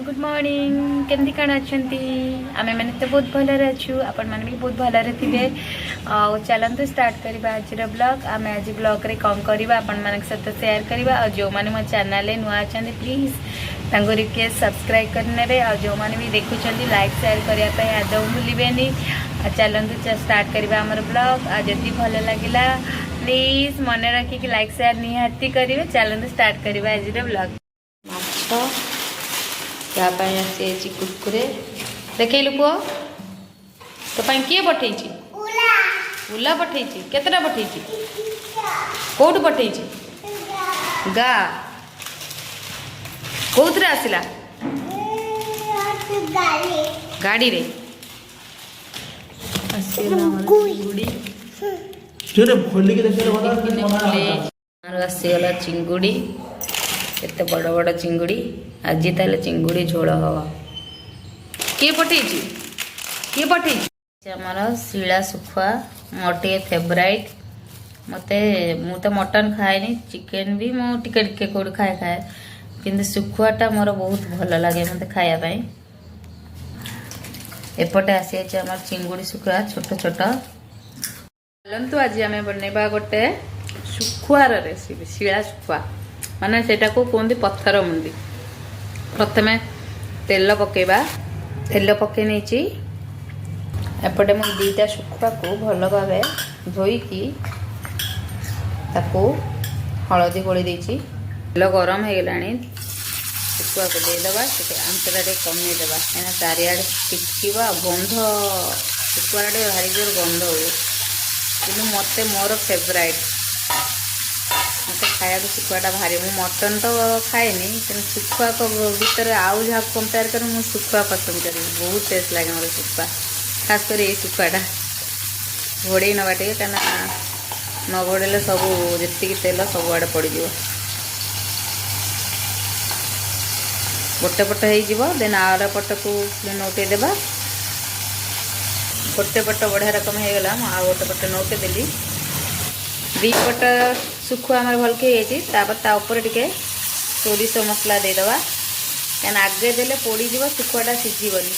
Good morning केमती कण अच्छा आम मैंने तो बहुत भलि अच्छु आपण मैंने भी बहुत भलि थे। चलतु स्टार्ट करवा आज ब्लॉग आम आज ब्लॉग रे कौन करवा आपण मान सहित सेयार करवा जो मैंने मो चैनल नुआ अच्छा प्लीज तांको रिक्वेस्ट सब्सक्राइब करने और जो मैंने भी देखुं लाइक शेयर करने आदौ भूलें। चलतु स्टार्ट करवा आमर ब्लॉग जदि भल लगे प्लीज मन रखिक लाइक शेयर निहाती करेंगे। चलतु स्टार्ट करवा आज ब्लॉग। आसी कुरकुरे देखलु पुओ तो किए पठे उला पठे केतटा पठे कौट पठे गा कौन आसला गाड़ी रे आसीगला चिंगुड़ी केते बड़ बड़ चिंगुड़ी आज ताले चिंगुड़ी झोल हवा किए पठे किए पठे आमर शिला सुखुआ मोटे फेवराइट मते मु तो मटन खाएनी चिकेन भी मु टिके टिके कोड खाए किंतु सुखुआटा मोर बहुत भल लगे मते खाया पाई। एपटे आसी आमर चिंगुड़ी सुखुआ छोट छोट। चलतु आज आम बनवा गोटे सुखुआर रेसिपी शिला सुखुआ माने सेटा को कहते पत्थर मुंडी। प्रथमे तेल पकेबा तेल पके नहीं एपटे मुझे दीटा शुखुआ को भल भाव धोईकी ताको हलदी गोली देची तेल गरम हो गलानी शुखुआ को देदेबा आंचटा टे कमीदेबा कहीं चारिआडे टिकवा गंध शुखुआ भारी जोर गंध हुए कि मत मोर फेवराइट मत खाया शुखुआटा भारी मु मटन तो खाएनी कि शुखुआ को भीतर आउ जहाँ कंपेयर कर शुखुआ पसंद करी बहुत टेस्ट लगे मोर शुखुआ खास कर ये शुखुआटा घोड़े नवा टे न घोड़े सब जी तेल सब आड़े पड़ गोटे पट हो देन आर पट को नौटे देबा गोटे पट बढ़िया रकम हो गला आ गोटे पट नौटे देली दी पट शुखुआ आम भल के तापर टे सोरिष मसला देदेबा क्या आगे देले पोड़ी शुखुआटा सीझीबनी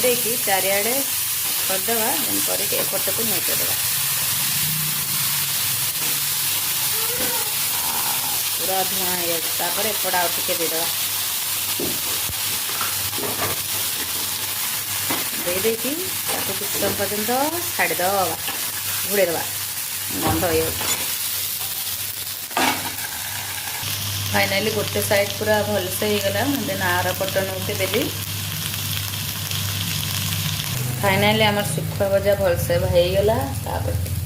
दे चारिआडे करदेबा देन करके एपट को नौटेदेबा पूरा धुआं हो जाए एपट आउ टे देदेबा दे कुछ समय पर्यटन छाड़देवा घोड़ेदेवा गंध हो फाइनाली गोटे साइड पूरा भलसे हो गला देन आर पट नौटे देली फाइनाली आम शुखुआ भजा भलसे होगला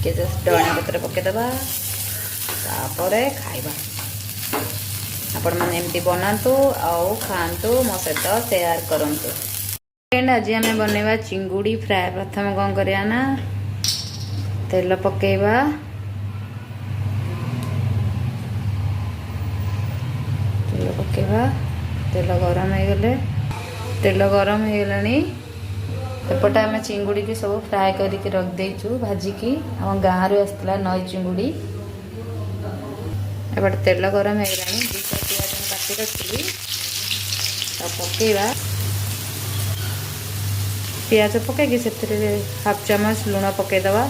टे जस्ट धनिया पत्र पकईदेवा खाइबा आपण मैंने एमती बनातु आउ खातु मो सहित सेयार करंतु। आज आम बनवा चिंगुड़ी फ्राए। प्रथम कौन करना तेल पकेबा तेल पकेबा तेल गरम हो गले तेल गरम हो गलानी एपटे आम चिंगुड़ी की सब फ्राए करके रख देचु भाजिकी आम गाँव रू आसला नई चिंगुड़ी एपटे तेल गरम हो गलानी दीटा पियाज काटी रखी पकेबा पियाज पकईकि से हाफ चामच लुण पकईदवा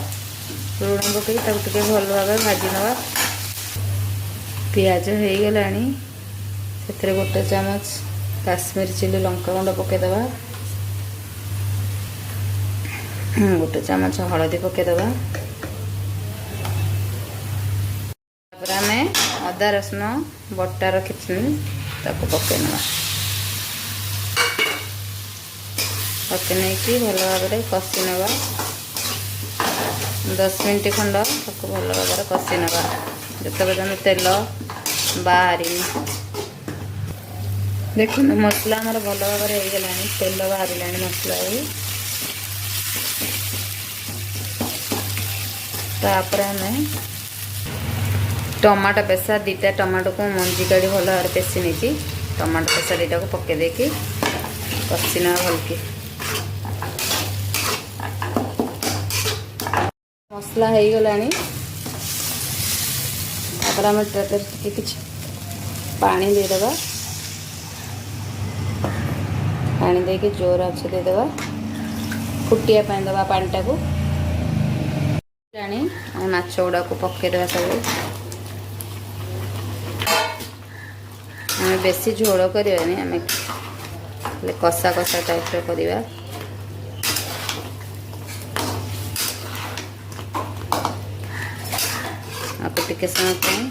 लुण पकई टे भल भाव भाजी नवा पियाज हो गलानी से गोटे चामच काश्मीर चिली लंका गुंड पकईदवा गोटे चामच हलदी पकईदवा आम अदा रसुण बटा रखी पकईनवा पकई नहीं भल भाव कषि नवा 10 मिनट खंड भल भाव कषि नवा जिते पर्यटन तेल बाहर देखो मसला आमर भल भाव होगला तेल बाहर मसला तापर आम टमाटो पेसा दीटा टमाटो को मंजी काढ़ी भल भाव पेसी नहीं टमाटो पेसा दीटा को पकई देकी कषि ना भल के मसला हो गला आम कि पानी देदेबा पानी देके जोर अच्छे देदेवा फुटिया दवा पानीटा को माछ गुड़ा को पकईदेवा सब आम बेसी झोल करवानी आम कषा कषा टाइप करवा आपको टिके समय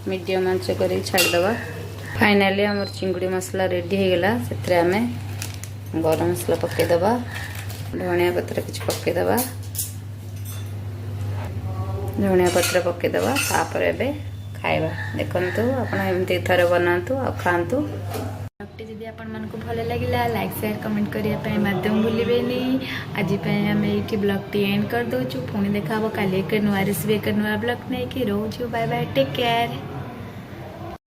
मीडियम आंच कर छाड़दवा फाइनाली आम चिंगुड़ी मसला रेडी हो गला से आम गरम मसला पकईदबा धनिया पत्र किसी पकईदबा धनिया पत्र पकईदबा तापर एबे खाइबा देखंतु आपण एमती थरे बनातु आ खांतु जदि आपण मन को भल लगिला लाइक शेयर कमेंट करिया पे माध्यम भूलिबेनी आज आम ये ब्लॉग टी एंड कर दो पुणी देखा काली एक नुआ रेसिपी एक नुआ ब्लॉग नहीं कि रोज बाय बाय टेक केयर।